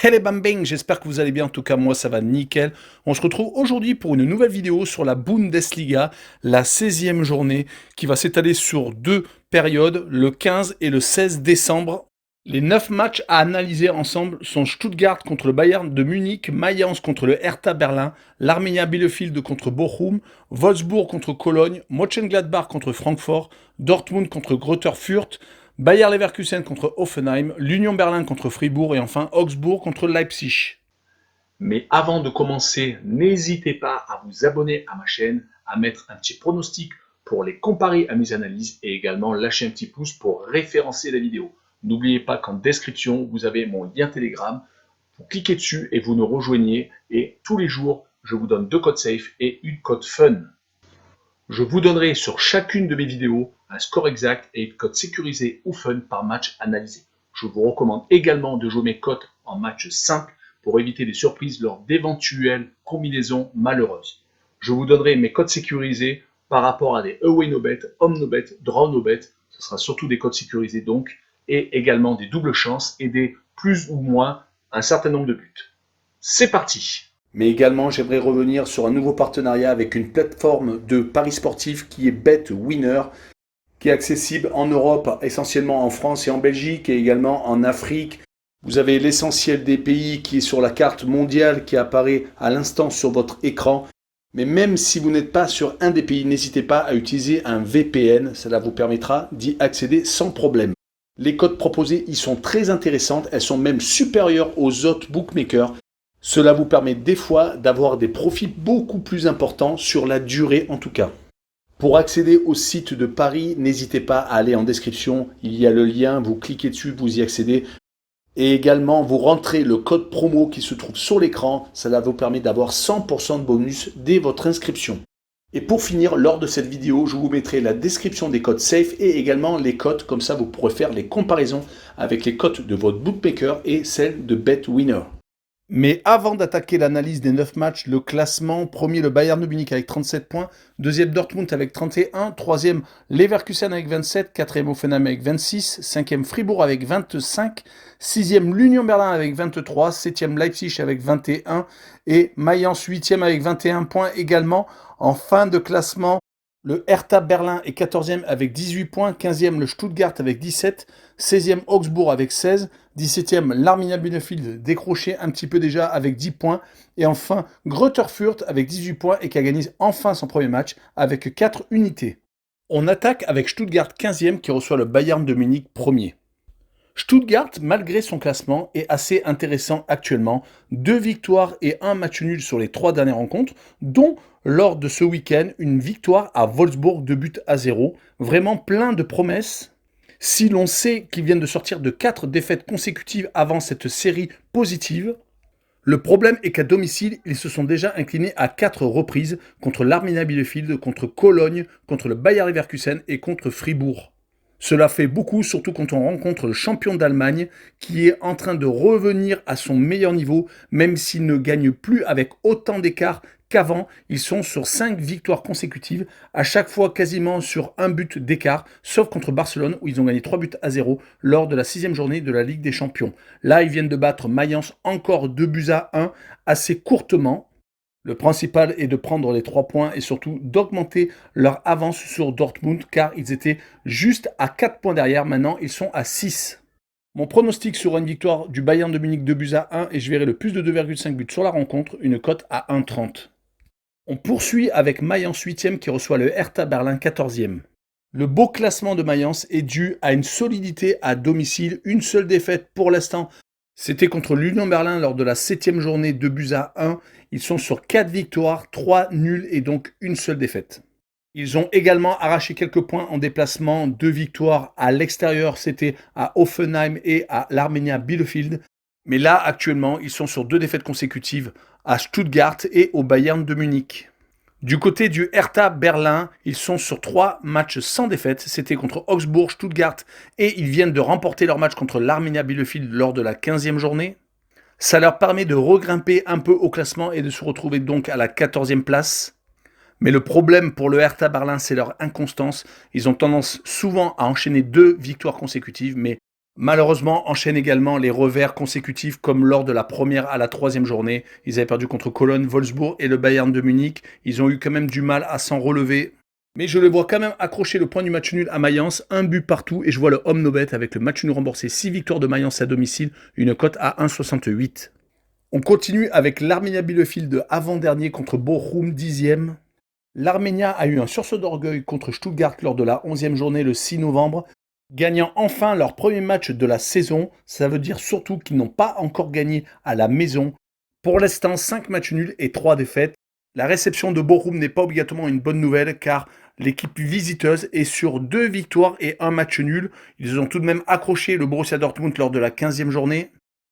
Hello Bambing, j'espère que vous allez bien, en tout cas moi ça va nickel. On se retrouve aujourd'hui pour une nouvelle vidéo sur la Bundesliga, la 16e journée, qui va s'étaler sur deux périodes, le 15 et le 16 décembre. Les 9 matchs à analyser ensemble sont Stuttgart contre le Bayern de Munich, Mayence contre le Hertha Berlin, l'Arminia Bielefeld contre Bochum, Wolfsburg contre Cologne, Mönchengladbach contre Francfort, Dortmund contre Greuther Fürth, Bayer Leverkusen contre Hoffenheim, l'Union Berlin contre Fribourg et enfin Augsbourg contre Leipzig. Mais avant de commencer, n'hésitez pas à vous abonner à ma chaîne, à mettre un petit pronostic pour les comparer à mes analyses et également lâcher un petit pouce pour référencer la vidéo. N'oubliez pas qu'en description, vous avez mon lien Telegram. Vous cliquez dessus et vous nous rejoignez. Et tous les jours, je vous donne 2 codes safe et une code fun. Je vous donnerai sur chacune de mes vidéos un score exact et une cote sécurisée ou fun par match analysé. Je vous recommande également de jouer mes cotes en match simple pour éviter des surprises lors d'éventuelles combinaisons malheureuses. Je vous donnerai mes codes sécurisés par rapport à des away no bet, home no bet, draw no bet. Ce sera surtout des codes sécurisés donc, et également des doubles chances et des plus ou moins un certain nombre de buts. C'est parti! Mais également, j'aimerais revenir sur un nouveau partenariat avec une plateforme de paris sportifs qui est BetWinner, qui est accessible en Europe, essentiellement en France et en Belgique, et également en Afrique. Vous avez l'essentiel des pays qui est sur la carte mondiale qui apparaît à l'instant sur votre écran. Mais même si vous n'êtes pas sur un des pays, n'hésitez pas à utiliser un VPN, cela vous permettra d'y accéder sans problème. Les cotes proposées y sont très intéressantes, elles sont même supérieures aux autres bookmakers. Cela vous permet des fois d'avoir des profits beaucoup plus importants sur la durée en tout cas. Pour accéder au site de Paris, n'hésitez pas à aller en description, il y a le lien, vous cliquez dessus, vous y accédez. Et également, vous rentrez le code promo qui se trouve sur l'écran, cela vous permet d'avoir 100% de bonus dès votre inscription. Et pour finir, lors de cette vidéo, je vous mettrai la description des codes safe et également les cotes, comme ça vous pourrez faire les comparaisons avec les cotes de votre bookmaker et celles de BetWinner. Mais avant d'attaquer l'analyse des 9 matchs, le classement, premier le Bayern de Munich avec 37 points, deuxième Dortmund avec 31, troisième Leverkusen avec 27, quatrième Hoffenheim avec 26, cinquième Fribourg avec 25, sixième l'Union Berlin avec 23, septième Leipzig avec 21 et Mayence huitième avec 21 points également. En fin de classement, le Hertha Berlin est 14e avec 18 points, 15e le Stuttgart avec 17, 16e Augsbourg avec 16, 17e l'Arminia Bielefeld décroché un petit peu déjà avec 10 points, et enfin Greuther Fürth avec 18 points et qui a gagné enfin son premier match avec 4 unités. On attaque avec Stuttgart 15e qui reçoit le Bayern de Munich premier. Stuttgart, malgré son classement, est assez intéressant actuellement. 2 victoires et 1 match nul sur les 3 dernières rencontres, dont lors de ce week-end, une victoire à Wolfsburg 2-0. Vraiment plein de promesses. Si l'on sait qu'ils viennent de sortir de 4 défaites consécutives avant cette série positive, le problème est qu'à domicile, ils se sont déjà inclinés à 4 reprises contre l'Arminia Bielefeld, contre Cologne, contre le Bayer Leverkusen et contre Fribourg. Cela fait beaucoup, surtout quand on rencontre le champion d'Allemagne qui est en train de revenir à son meilleur niveau, même s'il ne gagne plus avec autant d'écart qu'avant. Ils sont sur 5 victoires consécutives, à chaque fois quasiment sur un but d'écart, sauf contre Barcelone où ils ont gagné 3-0 lors de la 6e journée de la Ligue des Champions. Là, ils viennent de battre Mayence encore 2-1 assez courtement. Le principal est de prendre les 3 points et surtout d'augmenter leur avance sur Dortmund car ils étaient juste à 4 points derrière. Maintenant, ils sont à 6. Mon pronostic sera une victoire du Bayern de Munich 2-1 et je verrai le plus de 2,5 buts sur la rencontre, une cote à 1,30. On poursuit avec Mayence 8e qui reçoit le Hertha Berlin 14e. Le beau classement de Mayence est dû à une solidité à domicile, une seule défaite pour l'instant. C'était contre l'Union Berlin lors de la 7e journée 2-1. Ils sont sur 4 victoires, 3 nuls et donc une seule défaite. Ils ont également arraché quelques points en déplacement, 2 victoires à l'extérieur, c'était à Hoffenheim et à l'Arminia Bielefeld. Mais là, actuellement, ils sont sur 2 défaites consécutives à Stuttgart et au Bayern de Munich. Du côté du Hertha Berlin, ils sont sur 3 matchs sans défaite. C'était contre Augsbourg, Stuttgart et ils viennent de remporter leur match contre l'Arminia Bielefeld lors de la 15e journée. Ça leur permet de regrimper un peu au classement et de se retrouver donc à la 14e place. Mais le problème pour le Hertha Berlin, c'est leur inconstance. Ils ont tendance souvent à enchaîner 2 victoires consécutives, mais Malheureusement, enchaînent également les revers consécutifs comme lors de la première à la troisième journée. Ils avaient perdu contre Cologne, Wolfsburg et le Bayern de Munich. Ils ont eu quand même du mal à s'en relever. Mais je le vois quand même accrocher le point du match nul à Mayence, un but partout, et je vois le homme no bet avec le match nul remboursé, 6 victoires de Mayence à domicile, une cote à 1,68. On continue avec l'Arminia Bielefeld avant-dernier contre Bochum, 10e. L'Arminia a eu un sursaut d'orgueil contre Stuttgart lors de la 11e journée le 6 novembre, gagnant enfin leur premier match de la saison. Ça veut dire surtout qu'ils n'ont pas encore gagné à la maison. Pour l'instant, 5 matchs nuls et 3 défaites. La réception de Bochum n'est pas obligatoirement une bonne nouvelle car l'équipe visiteuse est sur 2 victoires et 1 match nul. Ils ont tout de même accroché le Borussia Dortmund lors de la 15e journée.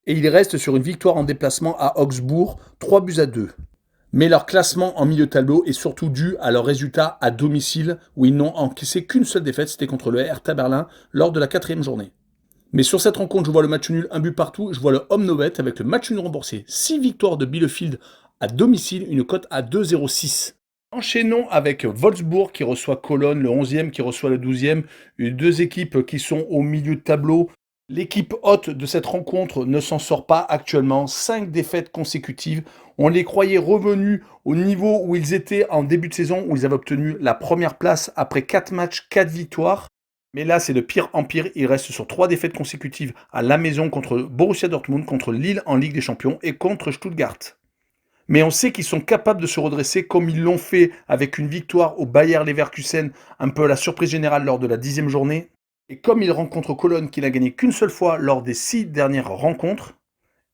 Et ils restent sur une victoire en déplacement à Augsbourg, 3-2. Mais leur classement en milieu de tableau est surtout dû à leurs résultats à domicile, où ils n'ont encaissé qu'une seule défaite, c'était contre le Hertha Berlin, lors de la 4e journée. Mais sur cette rencontre, je vois le match nul, un but partout, je vois le home no bet avec le match nul remboursé, 6 victoires de Bielefeld à domicile, une cote à 2,06. Enchaînons avec Wolfsburg qui reçoit Cologne, le 11e qui reçoit le 12e, deux équipes qui sont au milieu de tableau. L'équipe hôte de cette rencontre ne s'en sort pas actuellement, 5 défaites consécutives. On les croyait revenus au niveau où ils étaient en début de saison, où ils avaient obtenu la première place après 4 matchs, 4 victoires. Mais là, c'est de pire en pire. Ils restent sur 3 défaites consécutives à la maison contre Borussia Dortmund, contre Lille en Ligue des Champions et contre Stuttgart. Mais on sait qu'ils sont capables de se redresser comme ils l'ont fait avec une victoire au Bayer Leverkusen, un peu à la surprise générale lors de la 10e journée. Et comme il rencontre Cologne, qui n'a gagné qu'une seule fois lors des 6 dernières rencontres,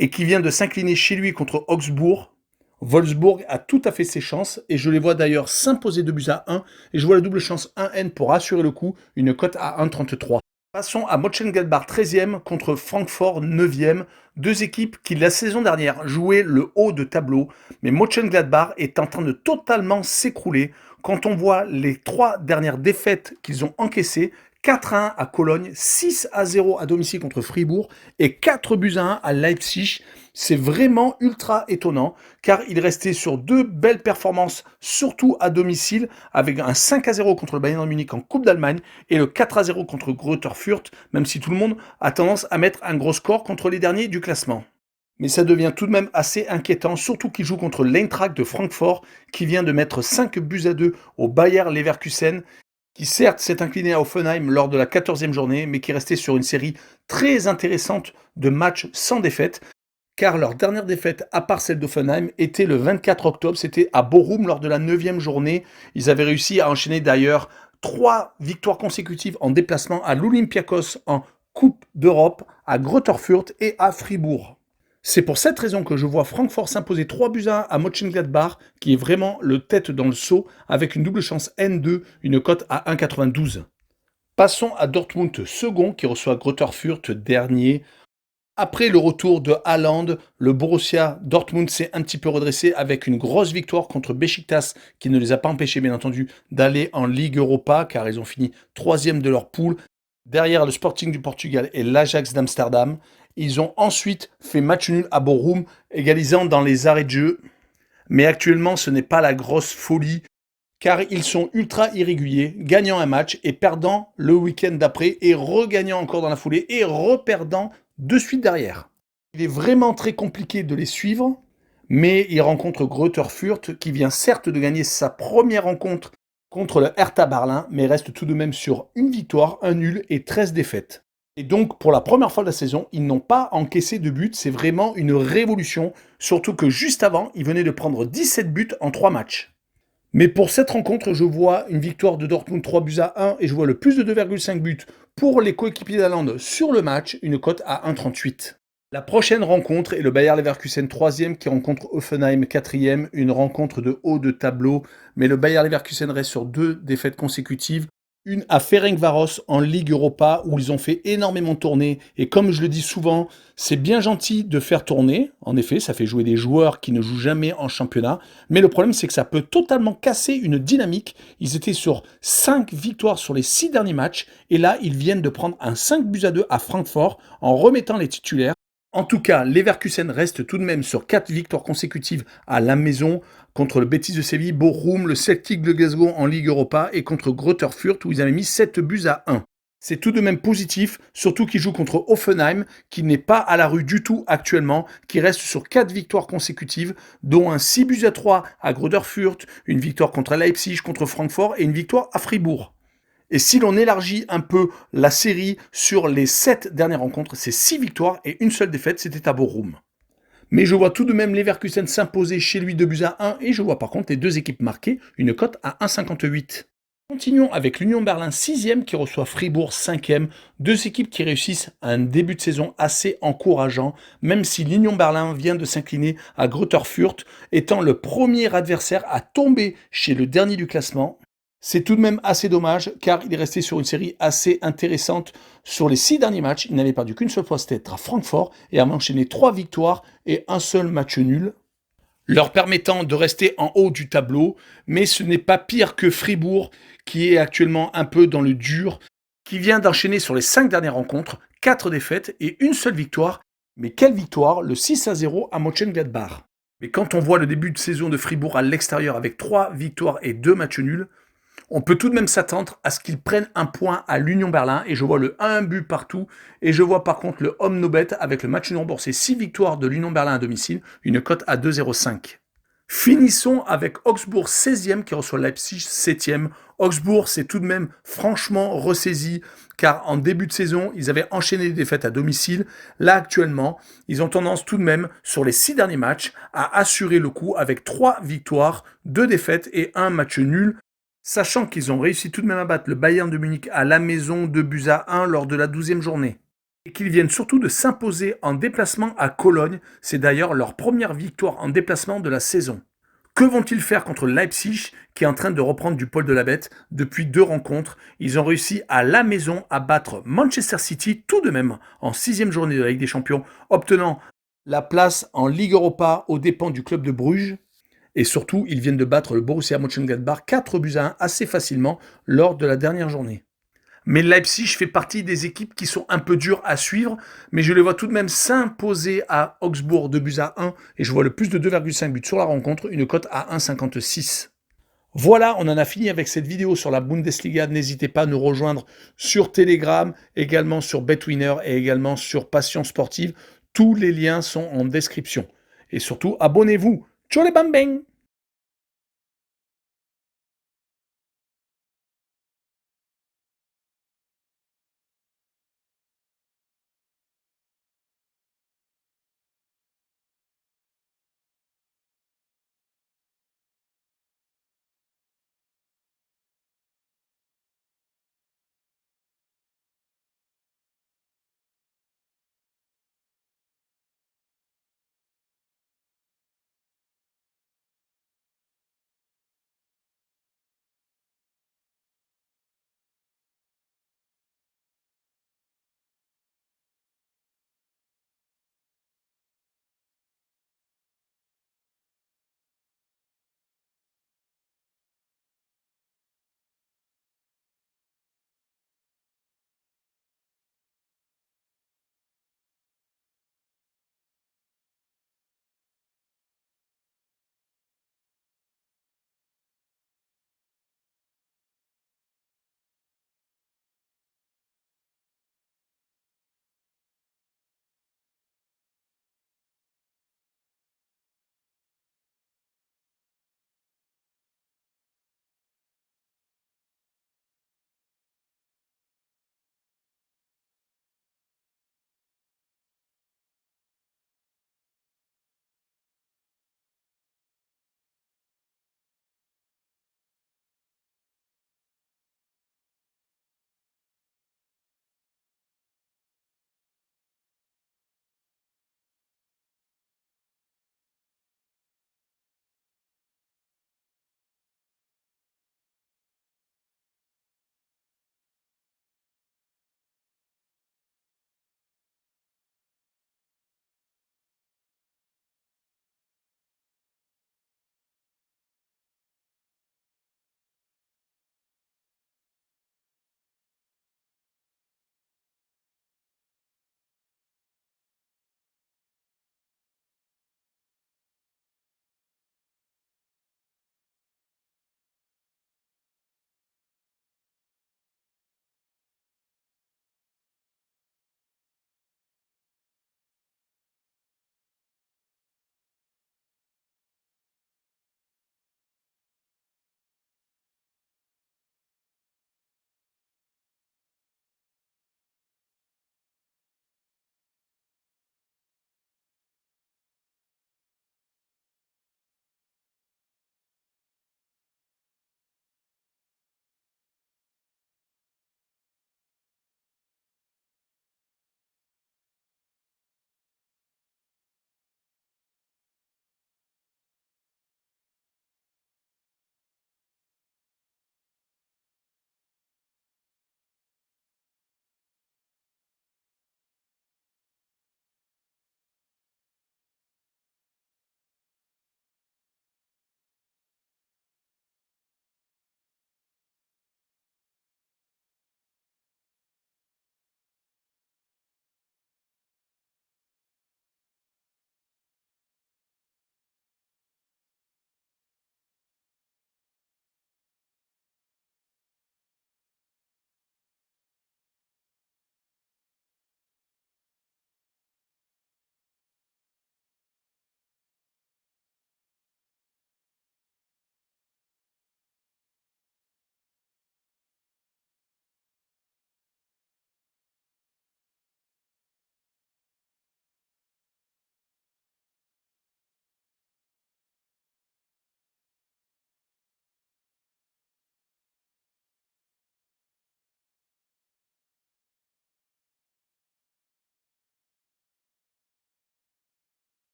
et qui vient de s'incliner chez lui contre Augsbourg, Wolfsburg a tout à fait ses chances, et je les vois d'ailleurs s'imposer 2-1, et je vois la double chance 1N pour assurer le coup, une cote à 1,33. Passons à Mönchengladbach 13e contre Francfort 9e, deux équipes qui la saison dernière jouaient le haut de tableau, mais Mönchengladbach est en train de totalement s'écrouler quand on voit les 3 dernières défaites qu'ils ont encaissées, 4-1 à Cologne, 6-0 à domicile contre Fribourg et 4-1 à Leipzig. C'est vraiment ultra étonnant car il restait sur 2 belles performances, surtout à domicile, avec un 5-0 contre le Bayern de Munich en Coupe d'Allemagne et le 4-0 contre Greuther Fürth, même si tout le monde a tendance à mettre un gros score contre les derniers du classement. Mais ça devient tout de même assez inquiétant, surtout qu'il joue contre l'Eintracht de Francfort, qui vient de mettre 5-2 au Bayer Leverkusen, qui certes s'est incliné à Hoffenheim lors de la 14e journée, mais qui restait sur une série très intéressante de matchs sans défaite, car leur dernière défaite, à part celle d'Offenheim, était le 24 octobre, c'était à Bochum lors de la 9e journée. Ils avaient réussi à enchaîner d'ailleurs 3 victoires consécutives en déplacement à l'Olympiakos en Coupe d'Europe, à Greuther Fürth et à Fribourg. C'est pour cette raison que je vois Francfort s'imposer 3-1 à Mönchengladbach, qui est vraiment le tête dans le seau, avec une double chance N2, une cote à 1,92. Passons à Dortmund second, qui reçoit Greuther Fürth dernier. Après le retour de Haaland, le Borussia Dortmund s'est un petit peu redressé avec une grosse victoire contre Beşiktaş, qui ne les a pas empêchés, bien entendu, d'aller en Ligue Europa, car ils ont fini 3e de leur poule, derrière le Sporting du Portugal et l'Ajax d'Amsterdam. Ils ont ensuite fait match nul à Bochum, égalisant dans les arrêts de jeu. Mais actuellement, ce n'est pas la grosse folie, car ils sont ultra irréguliers, gagnant un match et perdant le week-end d'après, et regagnant encore dans la foulée, et reperdant de suite derrière. Il est vraiment très compliqué de les suivre, mais ils rencontrent Greuther Fürth, qui vient certes de gagner sa première rencontre contre le Hertha Berlin, mais reste tout de même sur une victoire, un nul et 13 défaites. Et donc, pour la première fois de la saison, ils n'ont pas encaissé de but. C'est vraiment une révolution. Surtout que juste avant, ils venaient de prendre 17 buts en 3 matchs. Mais pour cette rencontre, je vois une victoire de Dortmund 3-1 et je vois le plus de 2,5 buts pour les coéquipiers d'Haaland sur le match, une cote à 1,38. La prochaine rencontre est le Bayer Leverkusen 3e qui rencontre Hoffenheim 4e, une rencontre de haut de tableau. Mais le Bayer Leverkusen reste sur 2 défaites consécutives. Une à Ferencváros en Ligue Europa où ils ont fait énormément tourner. Et comme je le dis souvent, c'est bien gentil de faire tourner. En effet, ça fait jouer des joueurs qui ne jouent jamais en championnat. Mais le problème, c'est que ça peut totalement casser une dynamique. Ils étaient sur 5 victoires sur les 6 derniers matchs. Et là, ils viennent de prendre un 5-2 à Francfort en remettant les titulaires. En tout cas, Leverkusen reste tout de même sur 4 victoires consécutives à la maison contre le Betis de Séville, Bochum, le Celtic de Glasgow en Ligue Europa et contre Greuther Fürth où ils avaient mis 7-1. C'est tout de même positif, surtout qu'il joue contre Hoffenheim, qui n'est pas à la rue du tout actuellement, qui reste sur 4 victoires consécutives, dont un 6-3 à Greuther Fürth, une victoire contre Leipzig, contre Francfort et une victoire à Fribourg. Et si l'on élargit un peu la série sur les 7 dernières rencontres, c'est 6 victoires et une seule défaite, c'était à Bochum. Mais je vois tout de même Leverkusen s'imposer chez lui 2-1 et je vois par contre les deux équipes marquer une cote à 1,58. Continuons avec l'Union Berlin 6e qui reçoit Fribourg 5e, deux équipes qui réussissent un début de saison assez encourageant, même si l'Union Berlin vient de s'incliner à Greuther Fürth, étant le premier adversaire à tomber chez le dernier du classement. C'est tout de même assez dommage car il est resté sur une série assez intéressante. Sur les 6 derniers matchs, il n'avait perdu qu'une seule fois, c'était à Francfort, et a enchaîné 3 victoires et un seul match nul, leur permettant de rester en haut du tableau, mais ce n'est pas pire que Fribourg, qui est actuellement un peu dans le dur, qui vient d'enchaîner sur les 5 dernières rencontres, 4 défaites et une seule victoire. Mais quelle victoire, le 6-0 à Mönchengladbach. Mais quand on voit le début de saison de Fribourg à l'extérieur avec 3 victoires et 2 matchs nuls, on peut tout de même s'attendre à ce qu'ils prennent un point à l'Union Berlin, et je vois le 1 but partout, et je vois par contre le home no bet avec le match nul remboursé 6 victoires de l'Union Berlin à domicile, une cote à 2,05. Finissons avec Augsbourg 16e qui reçoit Leipzig 7e. Augsbourg s'est tout de même franchement ressaisi car en début de saison, ils avaient enchaîné des défaites à domicile. Là actuellement, ils ont tendance tout de même sur les 6 derniers matchs à assurer le coup avec 3 victoires, 2 défaites et un match nul. Sachant qu'ils ont réussi tout de même à battre le Bayern de Munich à la maison 2-1 lors de la 12e journée. Et qu'ils viennent surtout de s'imposer en déplacement à Cologne, c'est d'ailleurs leur première victoire en déplacement de la saison. Que vont-ils faire contre Leipzig, qui est en train de reprendre du poil de la bête depuis 2 rencontres? Ils ont réussi à la maison à battre Manchester City tout de même en 6e journée de la Ligue des Champions, obtenant la place en Ligue Europa aux dépens du club de Bruges. Et surtout, ils viennent de battre le Borussia Mönchengladbach 4-1 assez facilement lors de la dernière journée. Mais Leipzig fait partie des équipes qui sont un peu dures à suivre, mais je les vois tout de même s'imposer à Augsbourg 2-1 et je vois le plus de 2,5 buts sur la rencontre, une cote à 1,56. Voilà, on en a fini avec cette vidéo sur la Bundesliga. N'hésitez pas à nous rejoindre sur Telegram, également sur BetWinner et également sur Passion Sportive. Tous les liens sont en description. Et surtout, abonnez-vous. Ciao les bambins!